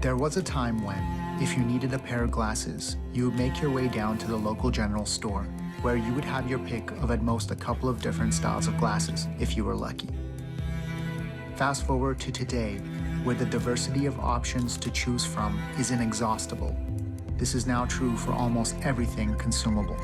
There was a time when, if you needed a pair of glasses, you would make your way down to the local general store, where you would have your pick of at most a couple of different styles of glasses, if you were lucky. Fast forward to today, where the diversity of options to choose from is inexhaustible. This is now true for almost everything consumable.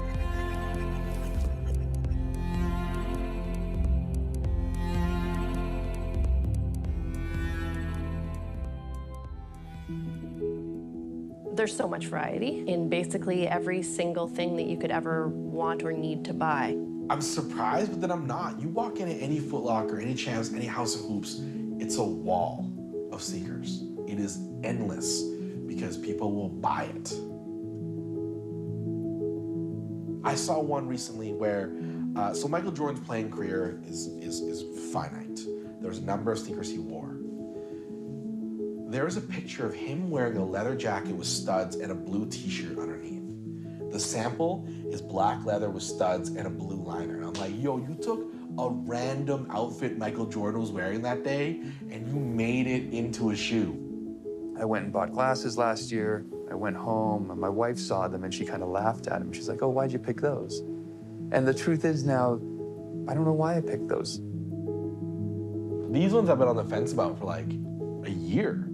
There's so much variety in basically every single thing that you could ever want or need to buy. I'm surprised, but then I'm not. You walk into any Foot Locker, any Champs, any House of Hoops, it's a wall of sneakers. It is endless because people will buy it. I saw one recently where, so Michael Jordan's playing career is finite. There's a number of sneakers he wore. There's a picture of him wearing a leather jacket with studs and a blue t-shirt underneath. The sample is black leather with studs and a blue liner. And I'm like, yo, you took a random outfit Michael Jordan was wearing that day and you made it into a shoe. I went and bought glasses last year. I went home and my wife saw them and she kind of laughed at them. She's like, oh, why'd you pick those? And the truth is now, I don't know why I picked those. These ones I've been on the fence about for like a year.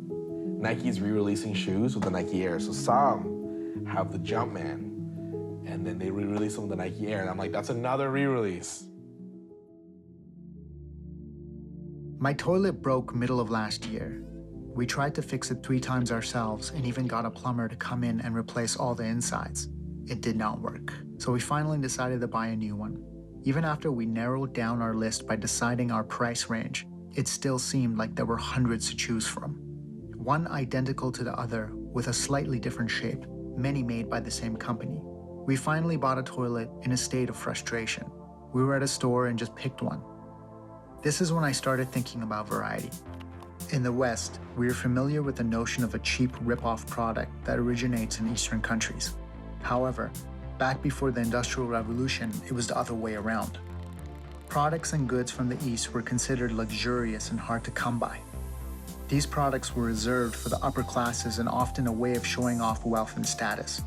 Nike's re-releasing shoes with the Nike Air. So some have the Jumpman, and then they re-release them with the Nike Air, and I'm like, that's another re-release. My toilet broke middle of last year. We tried to fix it 3 times ourselves and even got a plumber to come in and replace all the insides. It did not work. So we finally decided to buy a new one. Even after we narrowed down our list by deciding our price range, it still seemed like there were hundreds to choose from. One identical to the other with a slightly different shape, many made by the same company. We finally bought a toilet in a state of frustration. We were at a store and just picked one. This is when I started thinking about variety. In the West, we are familiar with the notion of a cheap rip-off product that originates in Eastern countries. However, back before the Industrial Revolution, it was the other way around. Products and goods from the East were considered luxurious and hard to come by. These products were reserved for the upper classes and often a way of showing off wealth and status.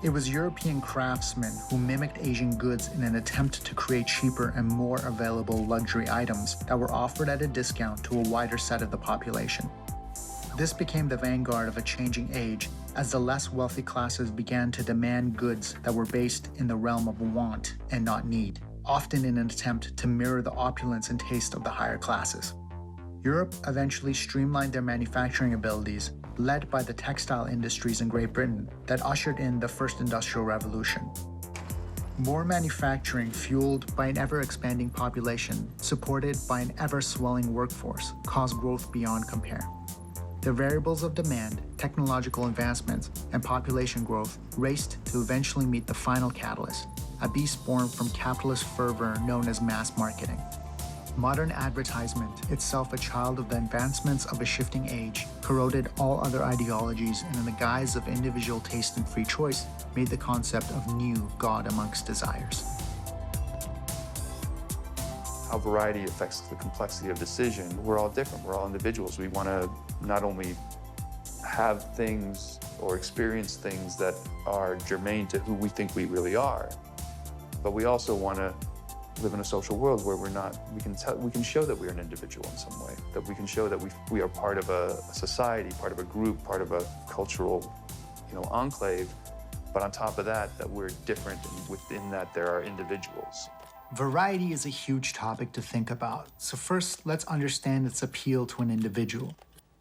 It was European craftsmen who mimicked Asian goods in an attempt to create cheaper and more available luxury items that were offered at a discount to a wider set of the population. This became the vanguard of a changing age as the less wealthy classes began to demand goods that were based in the realm of want and not need, often in an attempt to mirror the opulence and taste of the higher classes. Europe eventually streamlined their manufacturing abilities, led by the textile industries in Great Britain that ushered in the first industrial revolution. More manufacturing fueled by an ever-expanding population, supported by an ever-swelling workforce, caused growth beyond compare. The variables of demand, technological advancements, and population growth raced to eventually meet the final catalyst, a beast born from capitalist fervor known as mass marketing. Modern advertisement, itself a child of the advancements of a shifting age, corroded all other ideologies and in the guise of individual taste and free choice, made the concept of new God amongst desires. How variety affects the complexity of decision. We're all different, we're all individuals. We want to not only have things or experience things that are germane to who we think we really are, but we also want to live in a social world where we can show that we're an individual in some way, that we can show that we are part of a society, part of a group, part of a cultural, enclave, but on top of that, that we're different and within that there are individuals. Variety is a huge topic to think about, so first let's understand its appeal to an individual.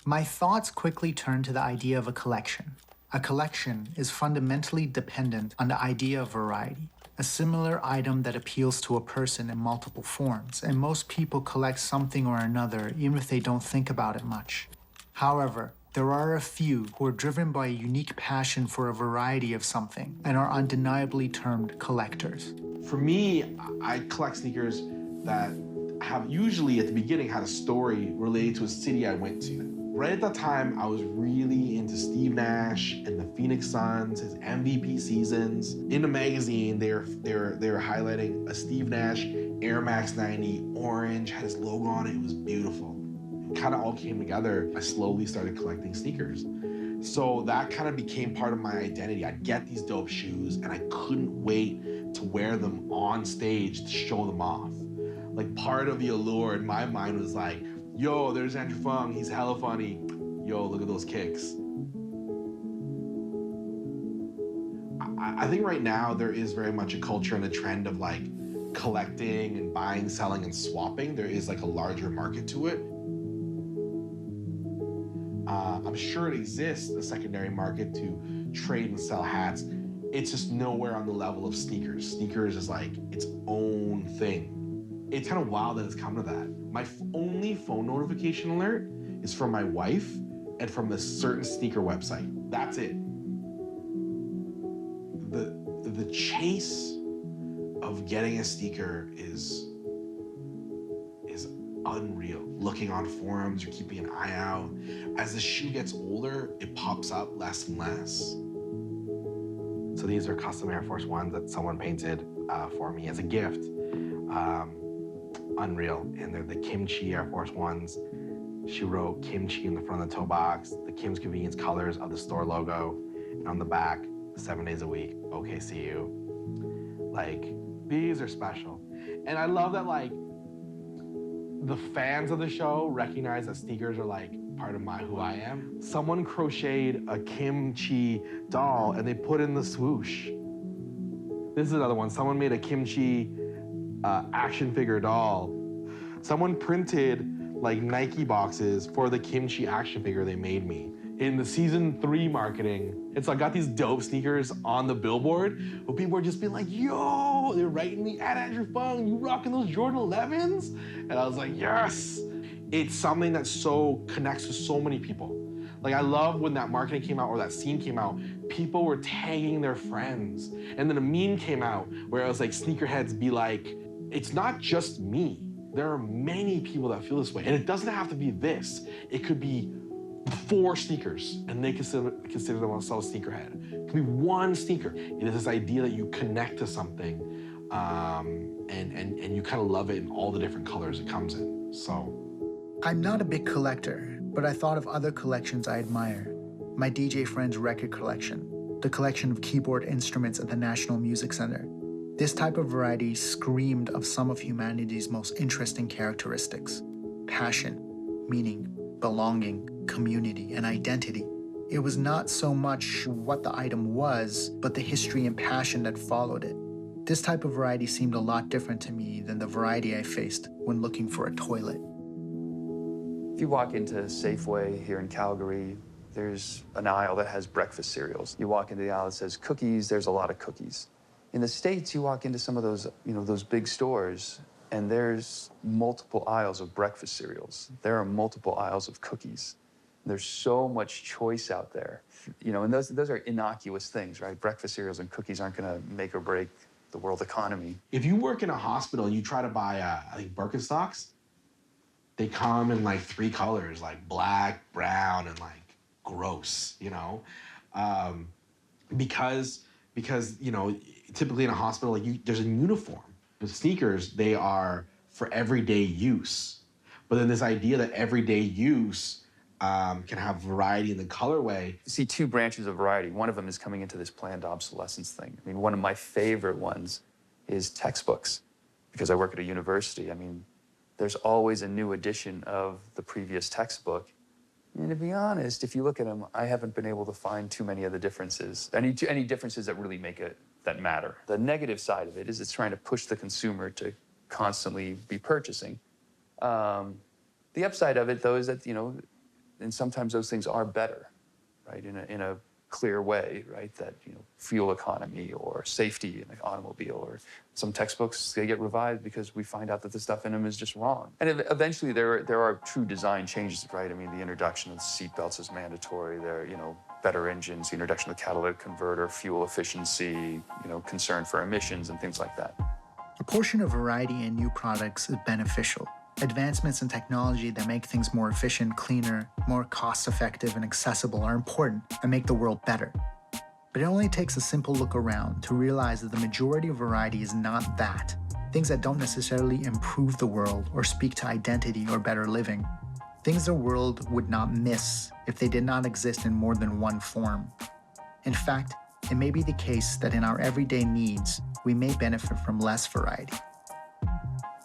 My thoughts quickly turn to the idea of a collection. A collection is fundamentally dependent on the idea of variety, a similar item that appeals to a person in multiple forms, and most people collect something or another even if they don't think about it much. However, there are a few who are driven by a unique passion for a variety of something and are undeniably termed collectors. For me, I collect sneakers that have usually at the beginning had a story related to a city I went to. Right at that time, I was really into Steve Nash and the Phoenix Suns, his MVP seasons. In the magazine, they were highlighting a Steve Nash Air Max 90 orange, had his logo on it. It was beautiful. kind of all came together. I slowly started collecting sneakers. So that kind of became part of my identity. I'd get these dope shoes and I couldn't wait to wear them on stage to show them off. Like part of the allure in my mind was like, yo, there's Andrew Fung, he's hella funny. Yo, look at those kicks. I think right now there is very much a culture and a trend of like collecting and buying, selling, and swapping. There is like a larger market to it. I'm sure it exists, a secondary market to trade and sell hats. It's just nowhere on the level of sneakers. Sneakers is like its own thing. It's kind of wild that it's come to that. My only phone notification alert is from my wife and from a certain sneaker website. That's it. The chase of getting a sneaker is unreal. Looking on forums, you're keeping an eye out. As the shoe gets older, it pops up less and less. So these are custom Air Force Ones that someone painted for me as a gift. Unreal, and they're the kimchi Air Force Ones. She wrote kimchi in the front of the toe box, the Kim's Convenience colors of the store logo, and on the back, 7 days a week, okay, see you. Like, these are special. And I love that, like, the fans of the show recognize that sneakers are like part of who I am. Someone crocheted a kimchi doll and they put in the swoosh. This is another one. Someone made a kimchi action figure doll. Someone printed like Nike boxes for the kimchi action figure they made me. In the season 3 marketing, it's like I got these dope sneakers on the billboard, but people were just being like, yo, they're writing me at Andrew Fung, you rocking those Jordan 11s? And I was like, yes. It's something that so connects with so many people. Like I love when that marketing came out or that scene came out, people were tagging their friends. And then a meme came out where it was like sneakerheads be like, it's not just me. There are many people that feel this way. And it doesn't have to be this. It could be 4 sneakers and they consider themselves a sneakerhead. It could be 1 sneaker. It is this idea that you connect to something and you kind of love it in all the different colors it comes in, so. I'm not a big collector, but I thought of other collections I admire. My DJ friend's record collection, the collection of keyboard instruments at the National Music Center. This type of variety screamed of some of humanity's most interesting characteristics: passion, meaning, belonging, community, and identity. It was not so much what the item was, but the history and passion that followed it. This type of variety seemed a lot different to me than the variety I faced when looking for a toilet. If you walk into Safeway here in Calgary, there's an aisle that has breakfast cereals. You walk into the aisle that says cookies, there's a lot of cookies. In the States, you walk into some of those, those big stores, and there's multiple aisles of breakfast cereals. There are multiple aisles of cookies. There's so much choice out there, and those are innocuous things, right? Breakfast cereals and cookies aren't gonna make or break the world economy. If you work in a hospital and you try to buy, I think Birkenstocks, they come in like 3 colors, like black, brown, and like gross, because typically in a hospital, like there's a uniform. The sneakers, they are for everyday use. But then this idea that everyday use can have variety in the colorway. You see 2 branches of variety. One of them is coming into this planned obsolescence thing. I mean, one of my favorite ones is textbooks, because I work at a university. I mean, there's always a new edition of the previous textbook. And to be honest, if you look at them, I haven't been able to find too many of the differences, any differences that really make it, that matter. The negative side of it is it's trying to push the consumer to constantly be purchasing. The upside of it, though, is that, and sometimes those things are better, right, in a clear way, right, that, fuel economy or safety in an automobile, or some textbooks, they get revised because we find out that the stuff in them is just wrong. And eventually there are true design changes, right? I mean, the introduction of seat belts is mandatory. There, better engines, the introduction of the catalytic converter, fuel efficiency, concern for emissions and things like that. A portion of variety in new products is beneficial. Advancements in technology that make things more efficient, cleaner, more cost-effective, and accessible are important and make the world better. But it only takes a simple look around to realize that the majority of variety is not that. Things that don't necessarily improve the world or speak to identity or better living. things the world would not miss if they did not exist in more than one form. In fact, it may be the case that in our everyday needs, we may benefit from less variety.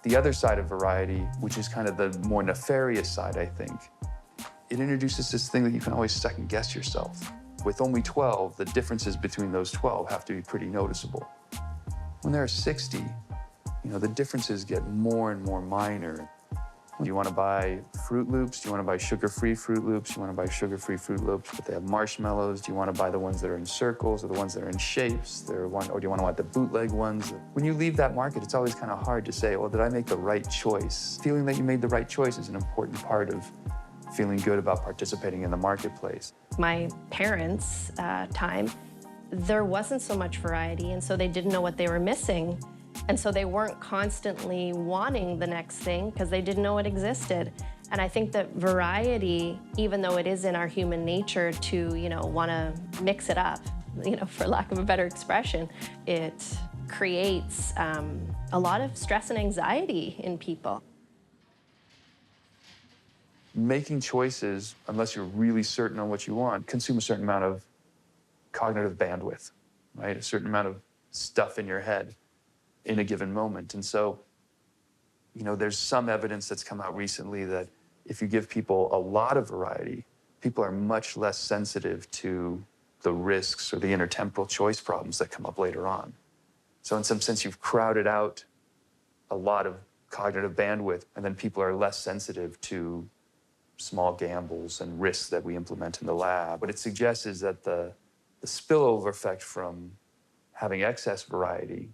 The other side of variety, which is kind of the more nefarious side, I think, it introduces this thing that you can always second guess yourself. With only 12, the differences between those 12 have to be pretty noticeable. When there are 60, the differences get more and more minor. Do you want to buy Fruit Loops? Do you want to buy sugar-free Fruit Loops? Do you want to buy sugar-free Fruit Loops, but they have marshmallows? Do you want to buy the ones that are in circles or the ones that are in shapes? Or do you want to buy the bootleg ones? When you leave that market, it's always kind of hard to say, well, did I make the right choice? Feeling that you made the right choice is an important part of feeling good about participating in the marketplace. My parents' time, there wasn't so much variety, and so they didn't know what they were missing. And so they weren't constantly wanting the next thing because they didn't know it existed. And I think that variety, even though it is in our human nature to, want to mix it up, for lack of a better expression, it creates a lot of stress and anxiety in people. Making choices, unless you're really certain on what you want, consume a certain amount of cognitive bandwidth, right? A certain amount of stuff in your head in a given moment. And so, there's some evidence that's come out recently that if you give people a lot of variety, people are much less sensitive to the risks or the intertemporal choice problems that come up later on. So in some sense, you've crowded out a lot of cognitive bandwidth, and then people are less sensitive to small gambles and risks that we implement in the lab. What it suggests is that the spillover effect from having excess variety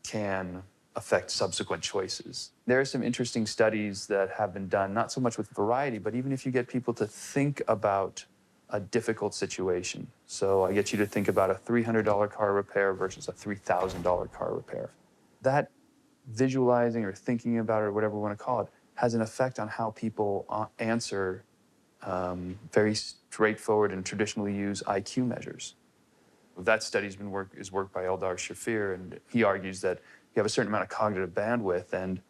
can affect subsequent choices. There are some interesting studies that have been done, not so much with variety, but even if you get people to think about a difficult situation. So I get you to think about a $300 car repair versus a $3,000 car repair. That visualizing or thinking about it, or whatever we want to call it, has an effect on how people answer very straightforward and traditionally used IQ measures. That study is work by Eldar Shafir, and he argues that you have a certain amount of cognitive bandwidth, and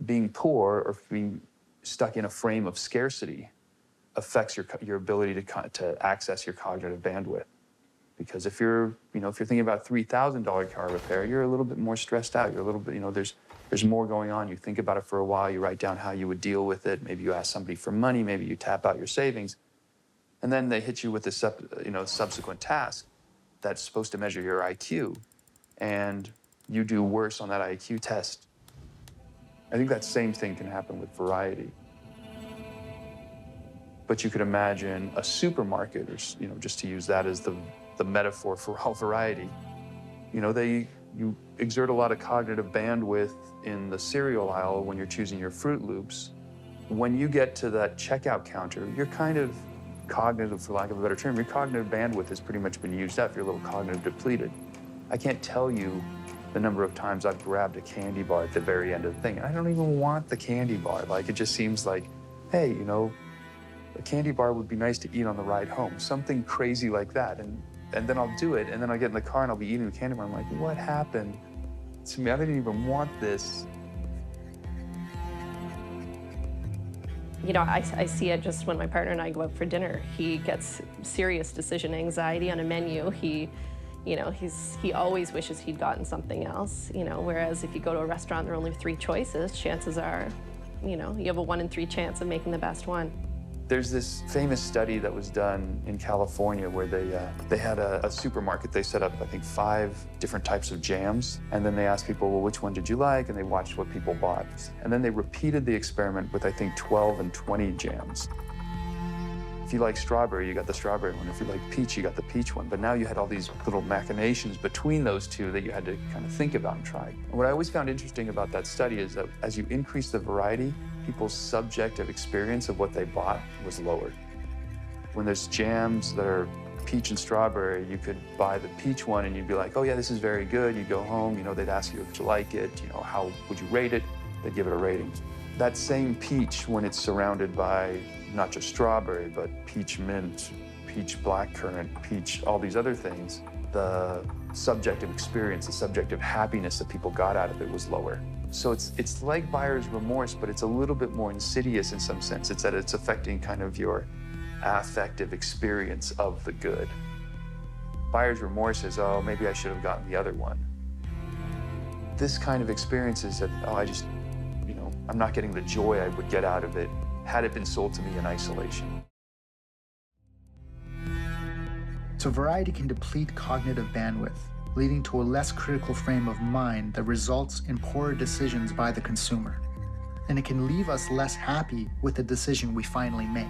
being poor or being stuck in a frame of scarcity affects your ability to access your cognitive bandwidth. Because if you're thinking about $3,000 car repair, you're a little bit more stressed out. You're a little bit, there's more going on. You think about it for a while. You write down how you would deal with it. Maybe you ask somebody for money. Maybe you tap out your savings. And then they hit you with this subsequent task that's supposed to measure your IQ, and you do worse on that IQ test. I think that same thing can happen with variety. But you could imagine a supermarket, or just to use that as the metaphor for all variety. You exert a lot of cognitive bandwidth in the cereal aisle when you're choosing your Fruit Loops. When you get to that checkout counter, you're kind of cognitive, for lack of a better term, your cognitive bandwidth has pretty much been used up. You're a little cognitive depleted. I can't tell you the number of times I've grabbed a candy bar at the very end of the thing. I don't even want the candy bar. It just seems like, hey, a candy bar would be nice to eat on the ride home. Something crazy like that. And then I'll do it, and then I'll get in the car and I'll be eating the candy bar. I'm like, what happened to me? I didn't even want this. I see it just when my partner and I go out for dinner. He gets serious decision anxiety on a menu. He always wishes he'd gotten something else, whereas if you go to a restaurant, there are only 3 choices, chances are, you have a 1 in 3 chance of making the best one. There's this famous study that was done in California where they had a supermarket. They set up, I think, 5 different types of jams. And then they asked people, well, which one did you like? And they watched what people bought. And then they repeated the experiment with, I think, 12 and 20 jams. If you like strawberry, you got the strawberry one. If you like peach, you got the peach one. But now you had all these little machinations between those two that you had to kind of think about and try. And what I always found interesting about that study is that as you increase the variety, people's subjective experience of what they bought was lowered. When there's jams that are peach and strawberry, you could buy the peach one and you'd be like, oh yeah, this is very good. You go home, they'd ask you if you like it, how would you rate it? They'd give it a rating. That same peach, when it's surrounded by not just strawberry, but peach mint, peach blackcurrant, peach, all these other things, the subjective experience, the subjective happiness that people got out of it was lower. So it's like buyer's remorse, but it's a little bit more insidious in some sense. It's that it's affecting kind of your affective experience of the good. Buyer's remorse is, oh, maybe I should have gotten the other one. This kind of experience is that, oh, I'm not getting the joy I would get out of it had it been sold to me in isolation. So variety can deplete cognitive bandwidth, leading to a less critical frame of mind that results in poorer decisions by the consumer. And it can leave us less happy with the decision we finally make.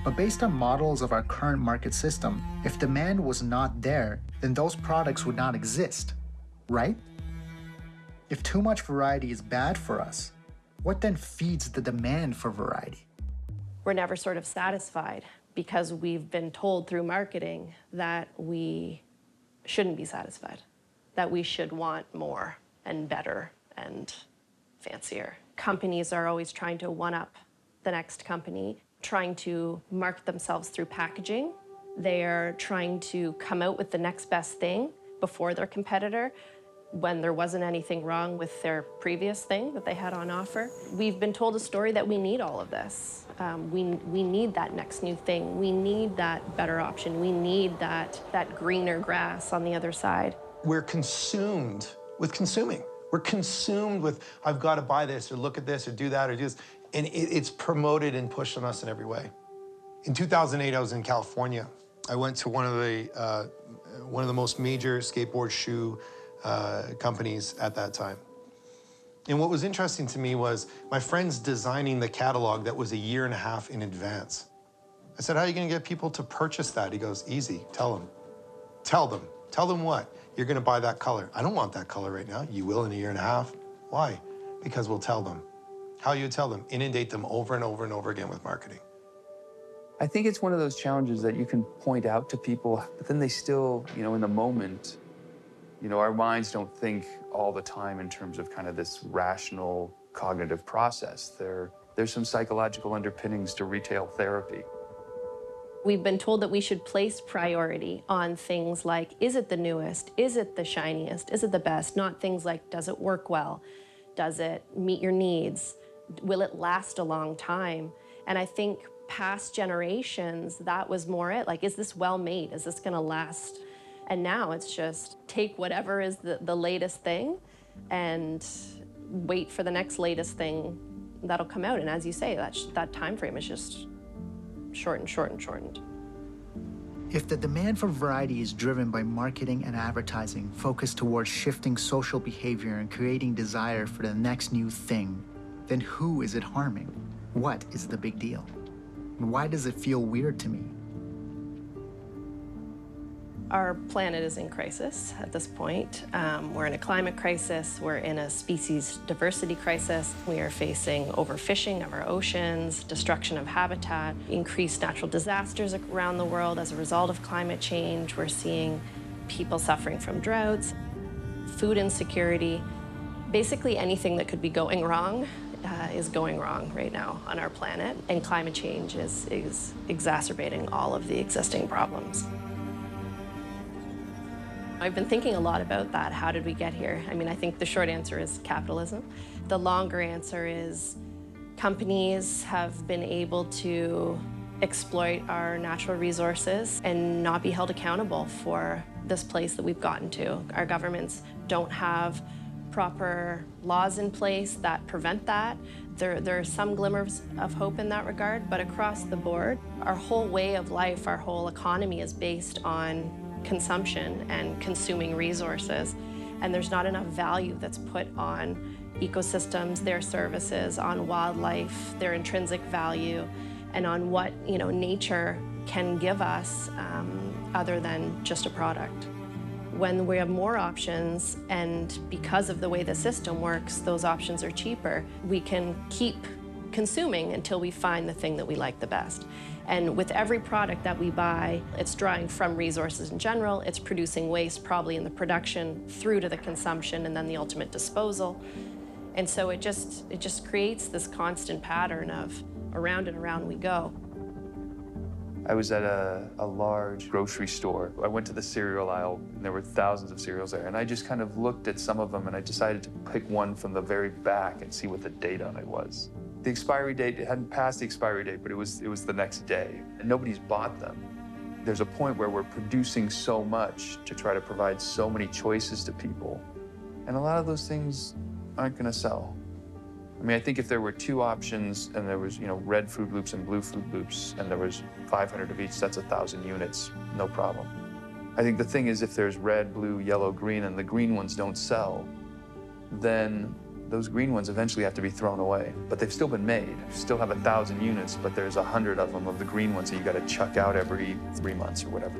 But based on models of our current market system, if demand was not there, then those products would not exist, right? If too much variety is bad for us, what then feeds the demand for variety? We're never sort of satisfied because we've been told through marketing that we shouldn't be satisfied, that we should want more and better and fancier. Companies are always trying to one-up the next company, trying to market themselves through packaging. They are trying to come out with the next best thing before their competitor when there wasn't anything wrong with their previous thing that they had on offer. We've been told a story that we need all of this. We need that next new thing. We need that better option. We need that greener grass on the other side. We're consumed with consuming. We're consumed with, I've got to buy this or look at this or do that or do this. And it's promoted and pushed on us in every way. In 2008, I was in California. I went to one of the most major skateboard shoe companies at that time. And what was interesting to me was my friend's designing the catalog that was 1.5 years in advance. I said, how are you gonna get people to purchase that? He goes, easy, tell them. Tell them. Tell them what? You're gonna buy that color. I don't want that color right now. You will in 1.5 years. Why? Because we'll tell them. How you tell them? Inundate them over and over and over again with marketing. I think it's one of those challenges that you can point out to people, but then they still, in the moment, our minds don't think all the time in terms of kind of this rational cognitive process. There's some psychological underpinnings to retail therapy. We've been told that we should place priority on things like, is it the newest? Is it the shiniest? Is it the best? Not things like, does it work well? Does it meet your needs? Will it last a long time? And I think past generations, that was more it. Like, is this well made? Is this gonna last? And now it's just take whatever is the latest thing and wait for the next latest thing that'll come out. And as you say, that time frame is just shortened. If the demand for variety is driven by marketing and advertising focused towards shifting social behavior and creating desire for the next new thing, then who is it harming? What is the big deal? And why does it feel weird to me? Our planet is in crisis at this point. We're in a climate crisis. We're in a species diversity crisis. We are facing overfishing of our oceans, destruction of habitat, increased natural disasters around the world as a result of climate change. We're seeing people suffering from droughts, food insecurity. Basically anything that could be going wrong is going wrong right now on our planet. And climate change is exacerbating all of the existing problems. I've been thinking a lot about that. How did we get here? I mean, I think the short answer is capitalism. The longer answer is companies have been able to exploit our natural resources and not be held accountable for this place that we've gotten to. Our governments don't have proper laws in place that prevent that. There are some glimmers of hope in that regard, but across the board, our whole way of life, our whole economy is based on consumption and consuming resources, and there's not enough value that's put on ecosystems, their services, on wildlife, their intrinsic value, and on what nature can give us other than just a product. When we have more options, and because of the way the system works, those options are cheaper, we can keep consuming until we find the thing that we like the best. And with every product that we buy, it's drawing from resources in general, it's producing waste probably in the production through to the consumption and then the ultimate disposal. And so it just creates this constant pattern of around and around we go. I was at a large grocery store. I went to the cereal aisle, and there were thousands of cereals there. And I just kind of looked at some of them, and I decided to pick one from the very back and see what the date on it was. The expiry date, it hadn't passed the expiry date, but it was the next day. And nobody's bought them. There's a point where we're producing so much to try to provide so many choices to people. And a lot of those things aren't gonna sell. I mean, I think if there were two options and there was, red Fruit Loops and blue Fruit Loops, and there was 500 of each, that's 1,000 units, no problem. I think the thing is, if there's red, blue, yellow, green, and the green ones don't sell, then those green ones eventually have to be thrown away. But they've still been made. You still have 1,000 units, but there's 100 of them of the green ones that you gotta chuck out every 3 months or whatever.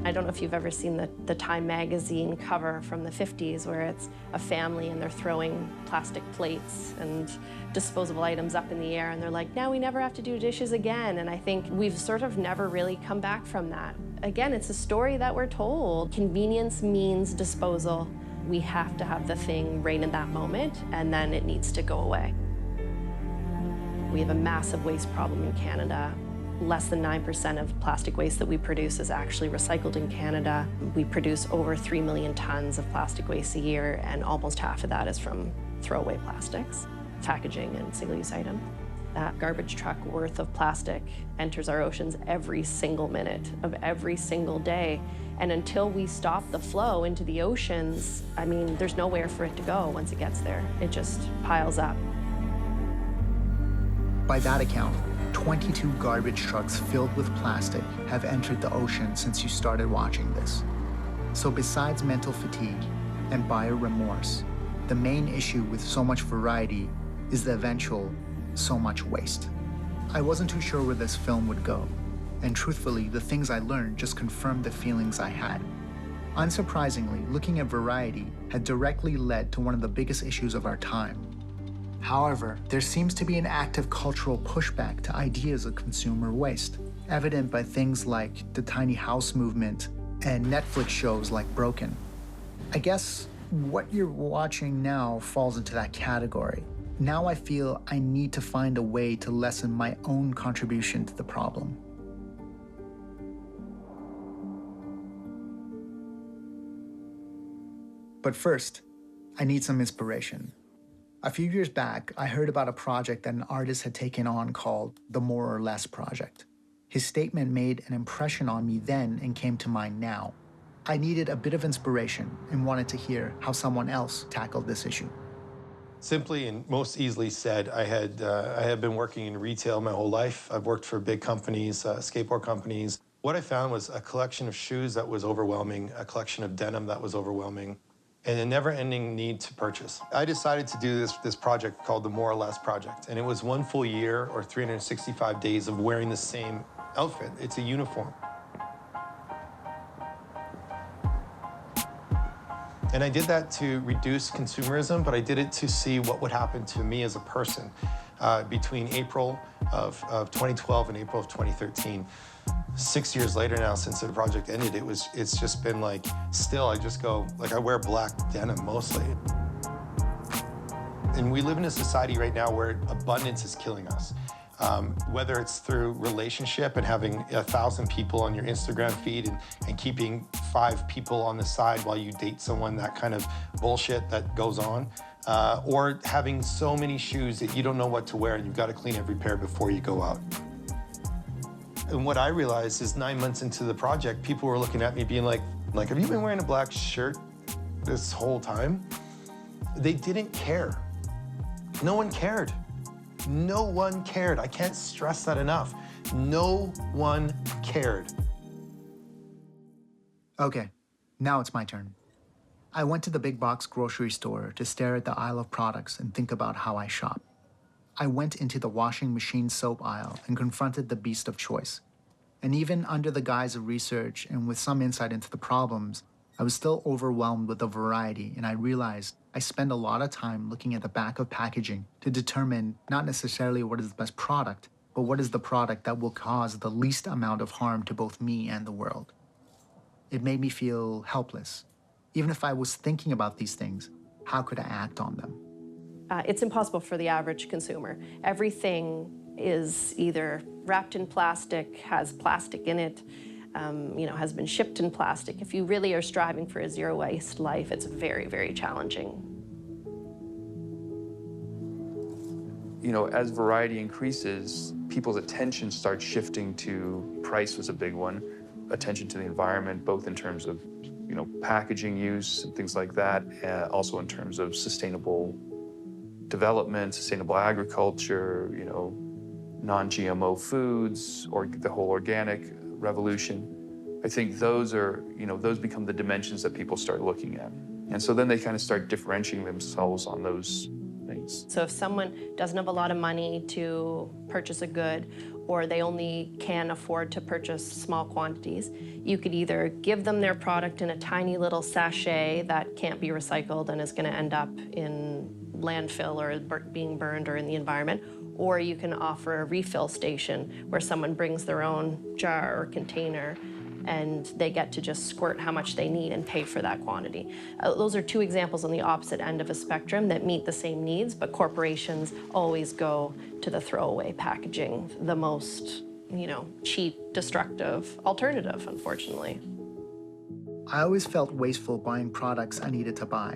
I don't know if you've ever seen the Time magazine cover from the 50s where it's a family and they're throwing plastic plates and disposable items up in the air and they're like, now we never have to do dishes again. And I think we've sort of never really come back from that. Again, it's a story that we're told. Convenience means disposal. We have to have the thing right in that moment and then it needs to go away. We have a massive waste problem in Canada. Less than 9% of plastic waste that we produce is actually recycled in Canada. We produce over 3 million tons of plastic waste a year, and almost half of that is from throwaway plastics, packaging, and single-use items. That garbage truck worth of plastic enters our oceans every single minute of every single day. And until we stop the flow into the oceans, I mean, there's nowhere for it to go once it gets there. It just piles up. By that account, 22 garbage trucks filled with plastic have entered the ocean since you started watching this. So besides mental fatigue and buyer remorse, the main issue with so much variety is the eventual so much waste. I wasn't too sure where this film would go, and truthfully, the things I learned just confirmed the feelings I had. Unsurprisingly, looking at variety had directly led to one of the biggest issues of our time. However, there seems to be an active cultural pushback to ideas of consumer waste, evident by things like the tiny house movement and Netflix shows like Broken. I guess what you're watching now falls into that category. Now I feel I need to find a way to lessen my own contribution to the problem. But first, I need some inspiration. A few years back, I heard about a project that an artist had taken on called the More or Less Project. His statement made an impression on me then and came to mind now. I needed a bit of inspiration and wanted to hear how someone else tackled this issue. Simply and most easily said, I had been working in retail my whole life. I've worked for big companies, skateboard companies. What I found was a collection of shoes that was overwhelming, a collection of denim that was overwhelming, and a never-ending need to purchase. I decided to do this project called the More or Less Project, and it was 1 full year or 365 days of wearing the same outfit. It's a uniform. And I did that to reduce consumerism, but I did it to see what would happen to me as a person between April of 2012 and April of 2013. 6 years later now, since the project ended, it's just been like, still, I just go, like I wear black denim mostly. And we live in a society right now where abundance is killing us. Whether it's through relationship and having 1,000 people on your Instagram feed and keeping 5 people on the side while you date someone, that kind of bullshit that goes on, or having so many shoes that you don't know what to wear and you've got to clean every pair before you go out. And what I realized is 9 months into the project, people were looking at me being like, have you been wearing a black shirt this whole time? They didn't care. No one cared. No one cared. I can't stress that enough. No one cared. Okay, now it's my turn. I went to the big box grocery store to stare at the aisle of products and think about how I shop. I went into the washing machine soap aisle and confronted the beast of choice. And even under the guise of research and with some insight into the problems, I was still overwhelmed with the variety, and I realized I spend a lot of time looking at the back of packaging to determine not necessarily what is the best product, but what is the product that will cause the least amount of harm to both me and the world. It made me feel helpless. Even if I was thinking about these things, how could I act on them? It's impossible for the average consumer. Everything is either wrapped in plastic, has plastic in it, has been shipped in plastic. If you really are striving for a zero waste life, it's very, very challenging. As variety increases, people's attention starts shifting to price was a big one, attention to the environment, both in terms of, packaging use and things like that, also in terms of sustainable development, sustainable agriculture, non-GMO foods, or the whole organic revolution. I think those become the dimensions that people start looking at. And so then they kind of start differentiating themselves on those things. So if someone doesn't have a lot of money to purchase a good, or they only can afford to purchase small quantities, you could either give them their product in a tiny little sachet that can't be recycled and is going to end up in landfill or being burned or in the environment, or you can offer a refill station where someone brings their own jar or container and they get to just squirt how much they need and pay for that quantity. Those are two examples on the opposite end of a spectrum that meet the same needs, but corporations always go to the throwaway packaging, the most, cheap, destructive alternative, unfortunately. I always felt wasteful buying products I needed to buy,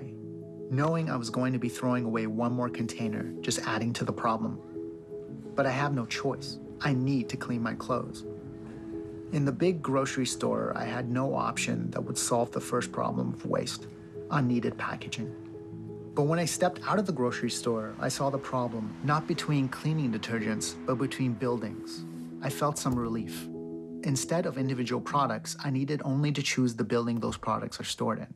knowing I was going to be throwing away one more container, just adding to the problem. But I have no choice. I need to clean my clothes. In the big grocery store, I had no option that would solve the first problem of waste, unneeded packaging. But when I stepped out of the grocery store, I saw the problem not between cleaning detergents, but between buildings. I felt some relief. Instead of individual products, I needed only to choose the building those products are stored in.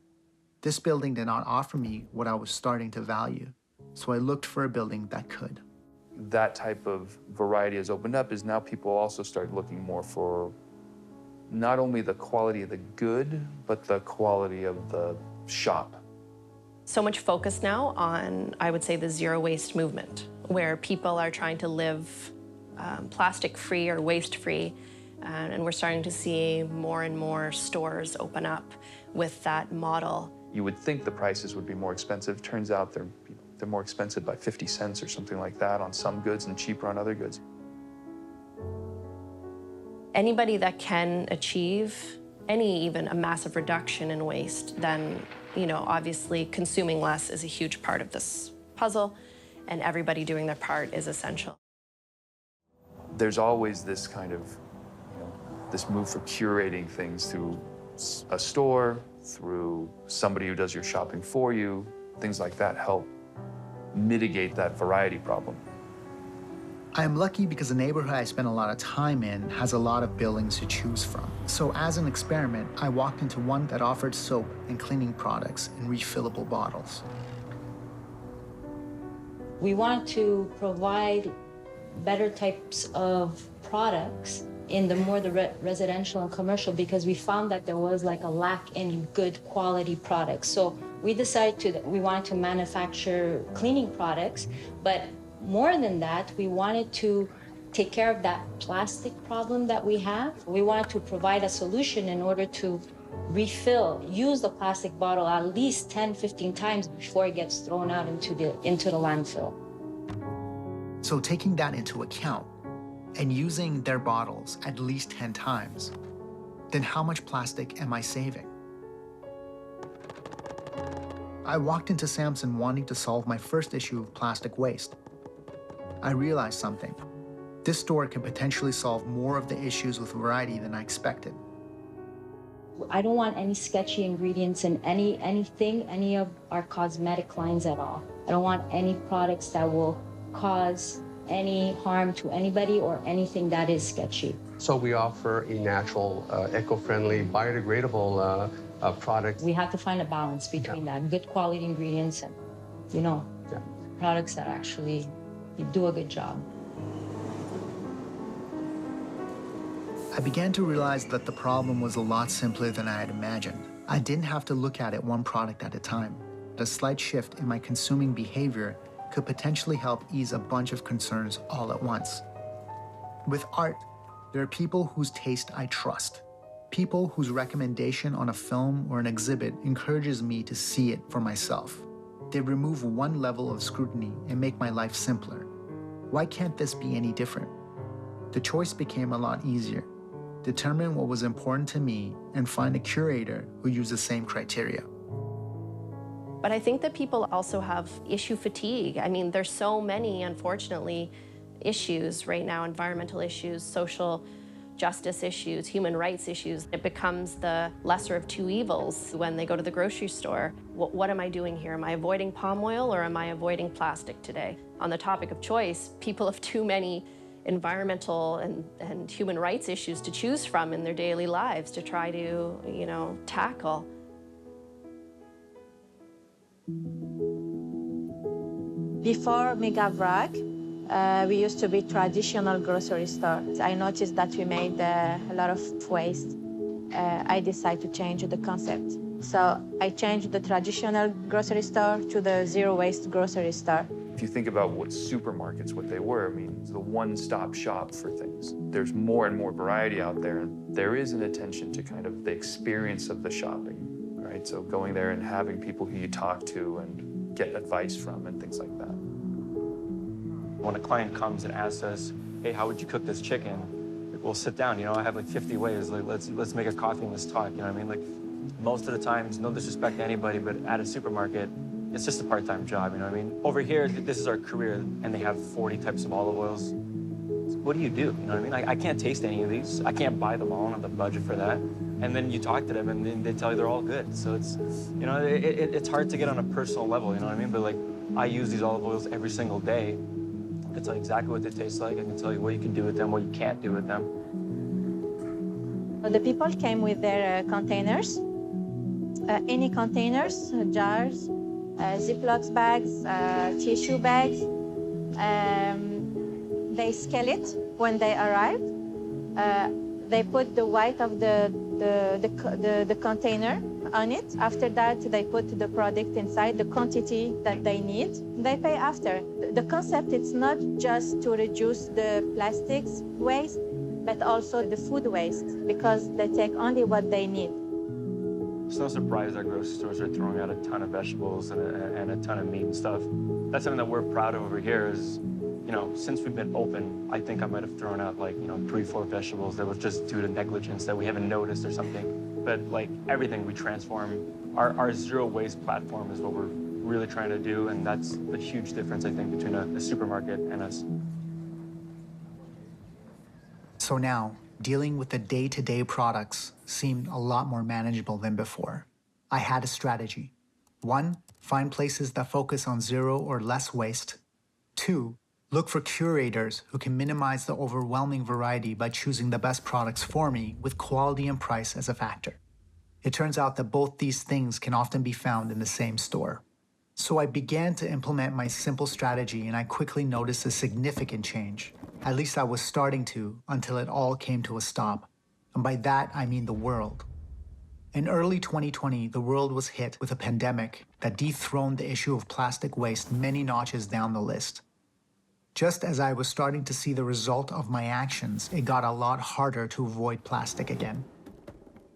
This building did not offer me what I was starting to value, so I looked for a building that could. That type of variety has opened up is now people also start looking more for not only the quality of the good, but the quality of the shop. So much focus now on, I would say, the zero waste movement, where people are trying to live plastic-free or waste-free, and we're starting to see more and more stores open up with that model. You would think the prices would be more expensive. Turns out they're more expensive by 50 cents or something like that on some goods and cheaper on other goods. Anybody that can achieve even a massive reduction in waste, then, obviously consuming less is a huge part of this puzzle, and everybody doing their part is essential. There's always this kind of, this move for curating things through a store, through somebody who does your shopping for you. Things like that help mitigate that variety problem. I am lucky because the neighborhood I spend a lot of time in has a lot of buildings to choose from. So as an experiment, I walked into one that offered soap and cleaning products in refillable bottles. We want to provide better types of products in the residential and commercial, because we found that there was like a lack in good quality products. So we decided we wanted to manufacture cleaning products, but more than that, we wanted to take care of that plastic problem that we have. We wanted to provide a solution in order to use the plastic bottle at least 10, 15 times before it gets thrown out into the landfill. So taking that into account and using their bottles at least 10 times, then how much plastic am I saving? I walked into Samson wanting to solve my first issue of plastic waste. I realized something. This store can potentially solve more of the issues with variety than I expected. I don't want any sketchy ingredients in any of our cosmetic lines at all. I don't want any products that will cause any harm to anybody or anything that is sketchy. So we offer a natural, eco-friendly, biodegradable product. We have to find a balance between that good quality ingredients and, products that actually do a good job. I began to realize that the problem was a lot simpler than I had imagined. I didn't have to look at it one product at a time. A slight shift in my consuming behavior could potentially help ease a bunch of concerns all at once. With art, there are people whose taste I trust. People whose recommendation on a film or an exhibit encourages me to see it for myself. They remove one level of scrutiny and make my life simpler. Why can't this be any different? The choice became a lot easier. Determine what was important to me and find a curator who used the same criteria. But I think that people also have issue fatigue. I mean, there's so many, unfortunately, issues right now, environmental issues, social justice issues, human rights issues. It becomes the lesser of two evils when they go to the grocery store. What am I doing here? Am I avoiding palm oil or am I avoiding plastic today? On the topic of choice, people have too many environmental and human rights issues to choose from in their daily lives to try to, tackle. Before Megavrak, we used to be traditional grocery store. I noticed that we made a lot of waste. I decided to change the concept. So I changed the traditional grocery store to the zero waste grocery store. If you think about what supermarkets, what they were, I mean, it's the one-stop shop for things. There's more and more variety out there, and there is an attention to kind of the experience of the shopping, right? So going there and having people who you talk to and get advice from and things like that. When a client comes and asks us, hey, how would you cook this chicken? We'll sit down, I have like 50 ways. Like, let's make a coffee and let's talk, you know what I mean? Like, most of the times, no disrespect to anybody, but at a supermarket, it's just a part-time job, you know what I mean? Over here, this is our career, and they have 40 types of olive oils. What do? You know what I mean? I can't taste any of these. I can't buy them all. I don't have the budget for that. And then you talk to them, and then they tell you they're all good. So it's, it's hard to get on a personal level, you know what I mean? But like, I use these olive oils every single day. I can tell you exactly what they taste like. I can tell you what you can do with them, what you can't do with them. The people came with their containers, any containers, jars, Ziploc bags, tissue bags. They scale it when they arrive. They put the weight of the container on it. After that, they put the product inside, the quantity that they need. They pay after. The concept is not just to reduce the plastics waste, but also the food waste, because they take only what they need. It's no surprise that grocery stores are throwing out a ton of vegetables and a ton of meat and stuff. That's something that we're proud of over here is, since we've been open, I think I might have thrown out like, 3-4 vegetables that was just due to negligence that we haven't noticed or something. But like everything we transform, our zero waste platform is what we're really trying to do, and that's the huge difference, I think, between a supermarket and us. So now, dealing with the day-to-day products seemed a lot more manageable than before. I had a strategy. 1, find places that focus on zero or less waste. 2, look for curators who can minimize the overwhelming variety by choosing the best products for me with quality and price as a factor. It turns out that both these things can often be found in the same store. So I began to implement my simple strategy, and I quickly noticed a significant change. At least I was starting to, until it all came to a stop. And by that, I mean the world. In early 2020, the world was hit with a pandemic that dethroned the issue of plastic waste many notches down the list. Just as I was starting to see the result of my actions, it got a lot harder to avoid plastic again.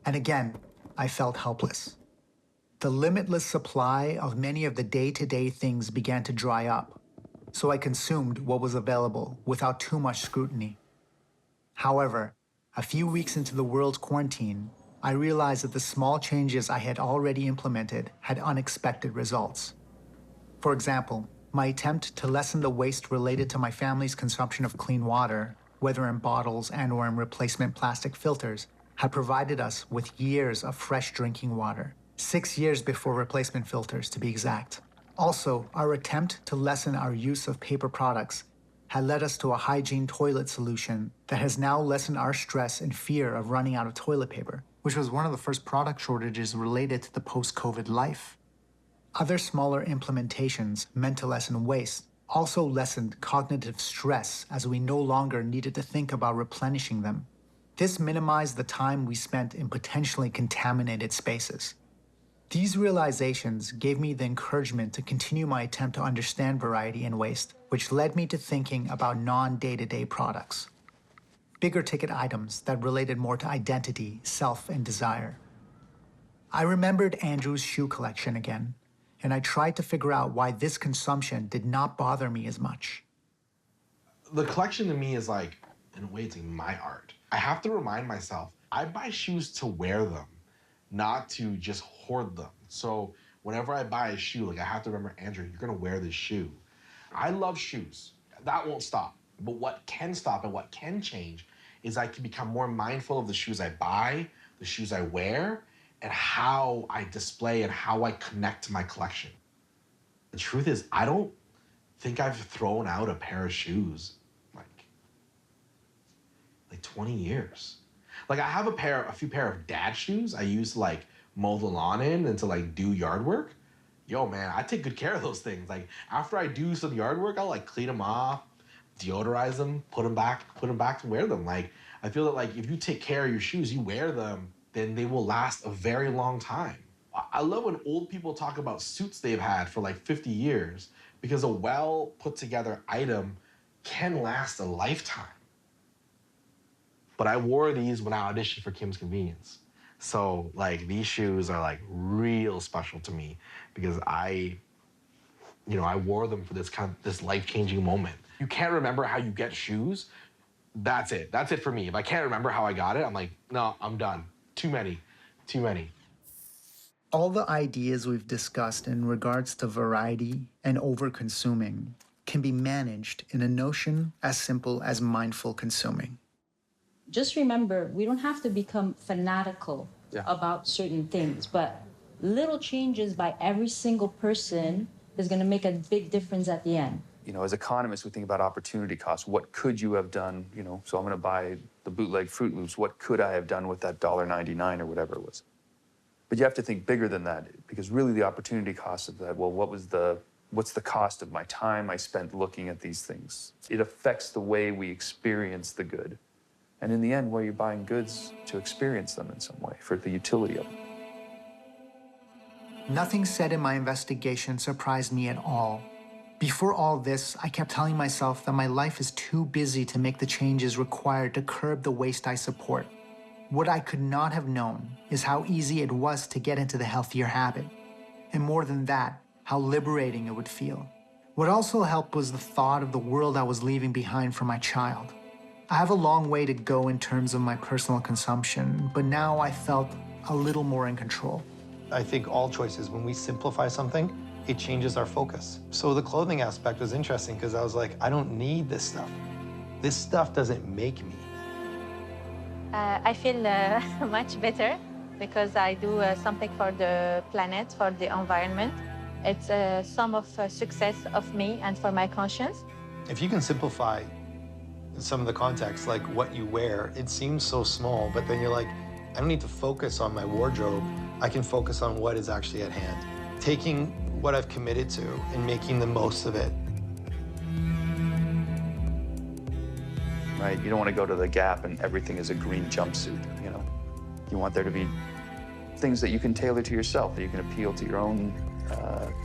And again, I felt helpless. The limitless supply of many of the day-to-day things began to dry up, so I consumed what was available without too much scrutiny. However, a few weeks into the world's quarantine, I realized that the small changes I had already implemented had unexpected results. For example, my attempt to lessen the waste related to my family's consumption of clean water, whether in bottles and/or in replacement plastic filters, had provided us with years of fresh drinking water. 6 years before replacement filters, to be exact. Also, our attempt to lessen our use of paper products had led us to a hygiene toilet solution that has now lessened our stress and fear of running out of toilet paper, which was one of the first product shortages related to the post-COVID life. Other smaller implementations meant to lessen waste also lessened cognitive stress as we no longer needed to think about replenishing them. This minimized the time we spent in potentially contaminated spaces. These realizations gave me the encouragement to continue my attempt to understand variety and waste, which led me to thinking about non-day-to-day products. Bigger ticket items that related more to identity, self, and desire. I remembered Andrew's shoe collection again, and I tried to figure out why this consumption did not bother me as much. The collection to me is like, in a way, it's like my art. I have to remind myself, I buy shoes to wear them, not to just hoard them. So whenever I buy a shoe, like I have to remember, Andrew, you're gonna wear this shoe. I love shoes. That won't stop. But what can stop and what can change is I can become more mindful of the shoes I buy, the shoes I wear, and how I display and how I connect to my collection. The truth is, I don't think I've thrown out a pair of shoes like 20 years. Like I have a few pair of dad shoes I use to like mow the lawn in and to like do yard work. Yo, man, I take good care of those things. Like after I do some yard work, I'll like clean them off, deodorize them, put them back to wear them. Like I feel that like if you take care of your shoes, you wear them, then they will last a very long time. I love when old people talk about suits they've had for like 50 years because a well put together item can last a lifetime. But I wore these when I auditioned for Kim's Convenience. So like these shoes are like real special to me because I wore them for this life-changing moment. You can't remember how you get shoes. That's it. That's it for me. If I can't remember how I got it, I'm like, no, I'm done. Too many. All the ideas we've discussed in regards to variety and overconsuming can be managed in a notion as simple as mindful consuming. Just remember, we don't have to become fanatical about certain things, but little changes by every single person is going to make a big difference at the end. You know, as economists, we think about opportunity costs. What could you have done? You know, so I'm going to buy the bootleg Fruit Loops. What could I have done with that $1.99 or whatever it was? But you have to think bigger than that, because really the opportunity cost of that, well, what's the cost of my time I spent looking at these things? It affects the way we experience the good. And in the end, well, you're buying goods to experience them in some way, for the utility of them. Nothing said in my investigation surprised me at all. Before all this, I kept telling myself that my life is too busy to make the changes required to curb the waste I support. What I could not have known is how easy it was to get into the healthier habit. And more than that, how liberating it would feel. What also helped was the thought of the world I was leaving behind for my child. I have a long way to go in terms of my personal consumption, but now I felt a little more in control. I think all choices, when we simplify something, it changes our focus. So the clothing aspect was interesting because I was like, I don't need this stuff. This stuff doesn't make me. I feel much better because I do something for the planet, for the environment. It's a sum of success of me and for my conscience. If you can simplify some of the context, like what you wear, it seems so small, but then you're like, I don't need to focus on my wardrobe. I can focus on what is actually at hand. Taking what I've committed to and making the most of it. Right? You don't want to go to the Gap and everything is a green jumpsuit, you know? You want there to be things that you can tailor to yourself, that you can appeal to your own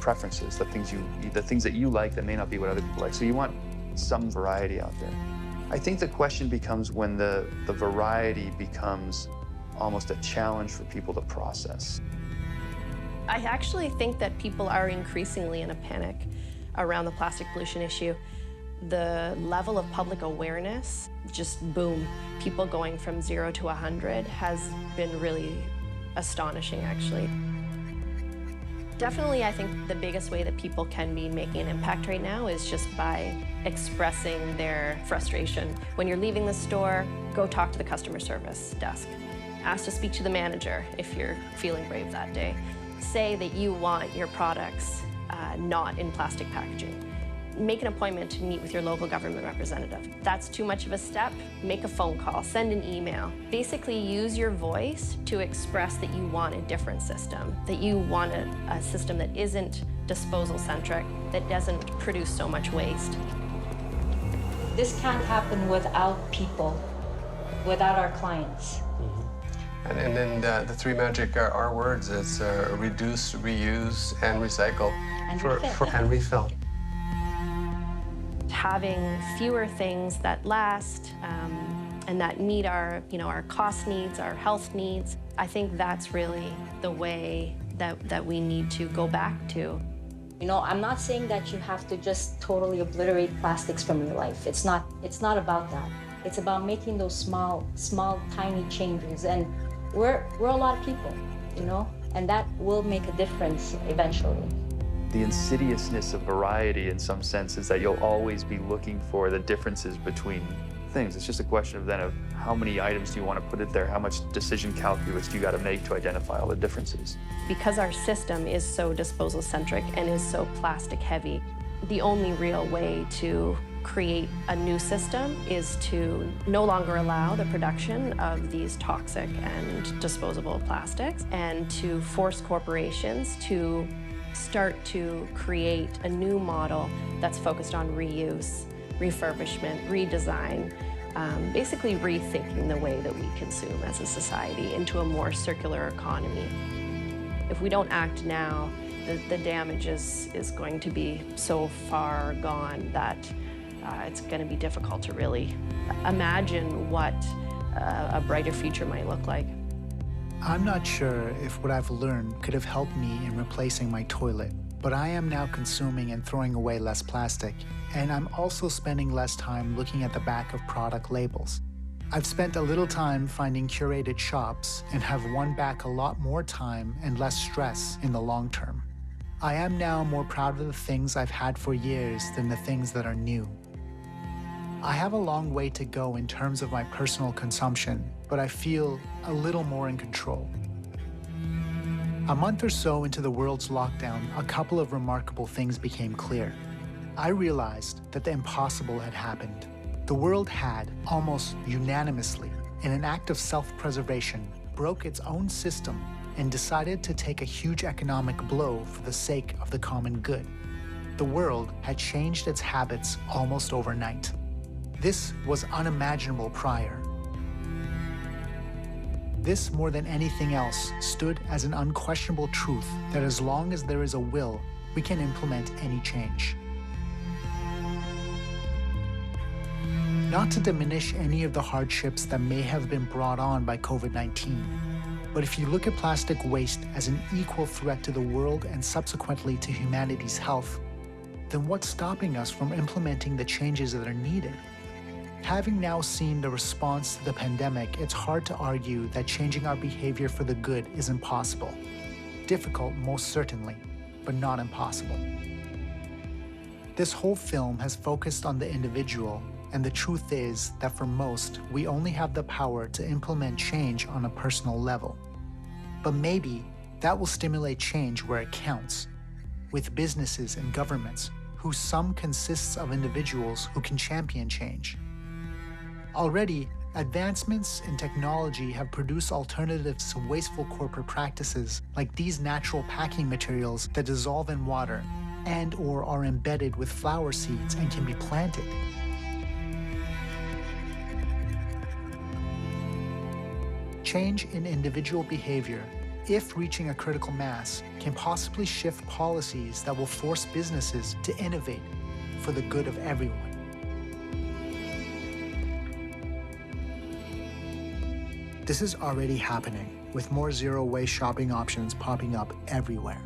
preferences, the things that you like that may not be what other people like. So you want some variety out there. I think the question becomes when the variety becomes almost a challenge for people to process. I actually think that people are increasingly in a panic around the plastic pollution issue. The level of public awareness, just boom. People going from 0 to 100 has been really astonishing, actually. Definitely, I think the biggest way that people can be making an impact right now is just by expressing their frustration. When you're leaving the store, go talk to the customer service desk. Ask to speak to the manager if you're feeling brave that day. Say that you want your products not in plastic packaging. Make an appointment to meet with your local government representative. If that's too much of a step, make a phone call, send an email. Basically use your voice to express that you want a different system, that you want a system that isn't disposal-centric, that doesn't produce so much waste. This can't happen without people, without our clients. And then the three magic R words, it's reduce, reuse, and recycle. And refill. Having fewer things that last and that meet our cost needs, our health needs, I think that's really the way that we need to go back to. You know, I'm not saying that you have to just totally obliterate plastics from your life. It's not about that. It's about making those small, tiny changes. And we're a lot of people, you know, and that will make a difference eventually. The insidiousness of variety in some sense is that you'll always be looking for the differences between things. It's just a question of then of how many items do you want to put it there? How much decision calculus do you got to make to identify all the differences? Because our system is so disposal-centric and is so plastic-heavy, the only real way to create a new system is to no longer allow the production of these toxic and disposable plastics and to force corporations to start to create a new model that's focused on reuse, refurbishment, redesign, basically rethinking the way that we consume as a society into a more circular economy. If we don't act now, the damage is going to be so far gone that it's going to be difficult to really imagine what a brighter future might look like. I'm not sure if what I've learned could have helped me in replacing my toilet, but I am now consuming and throwing away less plastic, and I'm also spending less time looking at the back of product labels. I've spent a little time finding curated shops and have won back a lot more time and less stress in the long term. I am now more proud of the things I've had for years than the things that are new. I have a long way to go in terms of my personal consumption, but I feel a little more in control. A month or so into the world's lockdown, a couple of remarkable things became clear. I realized that the impossible had happened. The world had, almost unanimously, in an act of self-preservation, broke its own system and decided to take a huge economic blow for the sake of the common good. The world had changed its habits almost overnight. This was unimaginable prior. This, more than anything else, stood as an unquestionable truth that as long as there is a will, we can implement any change. Not to diminish any of the hardships that may have been brought on by COVID-19, but if you look at plastic waste as an equal threat to the world and subsequently to humanity's health, then what's stopping us from implementing the changes that are needed? Having now seen the response to the pandemic, it's hard to argue that changing our behavior for the good is impossible. Difficult, most certainly, but not impossible. This whole film has focused on the individual, and the truth is that for most, we only have the power to implement change on a personal level. But maybe that will stimulate change where it counts, with businesses and governments, whose sum consists of individuals who can champion change. Already, advancements in technology have produced alternatives to wasteful corporate practices like these natural packing materials that dissolve in water and/or are embedded with flower seeds and can be planted. Change in individual behavior, if reaching a critical mass, can possibly shift policies that will force businesses to innovate for the good of everyone. This is already happening, with more zero-waste shopping options popping up everywhere.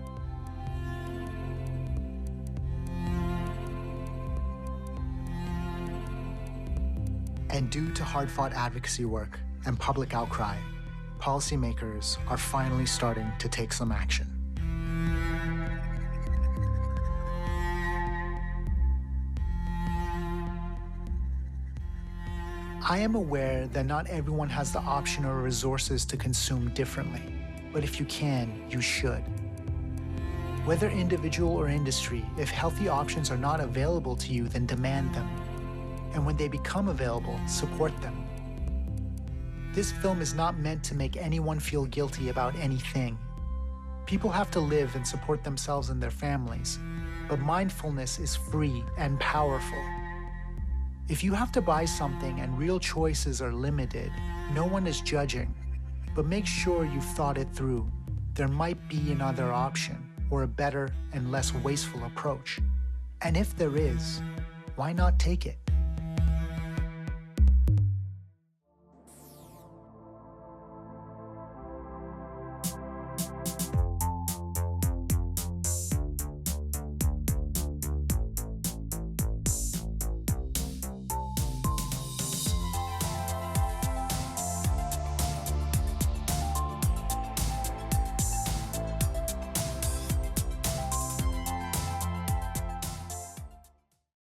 And due to hard-fought advocacy work and public outcry, policymakers are finally starting to take some action. I am aware that not everyone has the option or resources to consume differently, but if you can, you should. Whether individual or industry, if healthy options are not available to you, then demand them. And when they become available, support them. This film is not meant to make anyone feel guilty about anything. People have to live and support themselves and their families, but mindfulness is free and powerful. If you have to buy something and real choices are limited, no one is judging, but make sure you've thought it through. There might be another option or a better and less wasteful approach. And if there is, why not take it?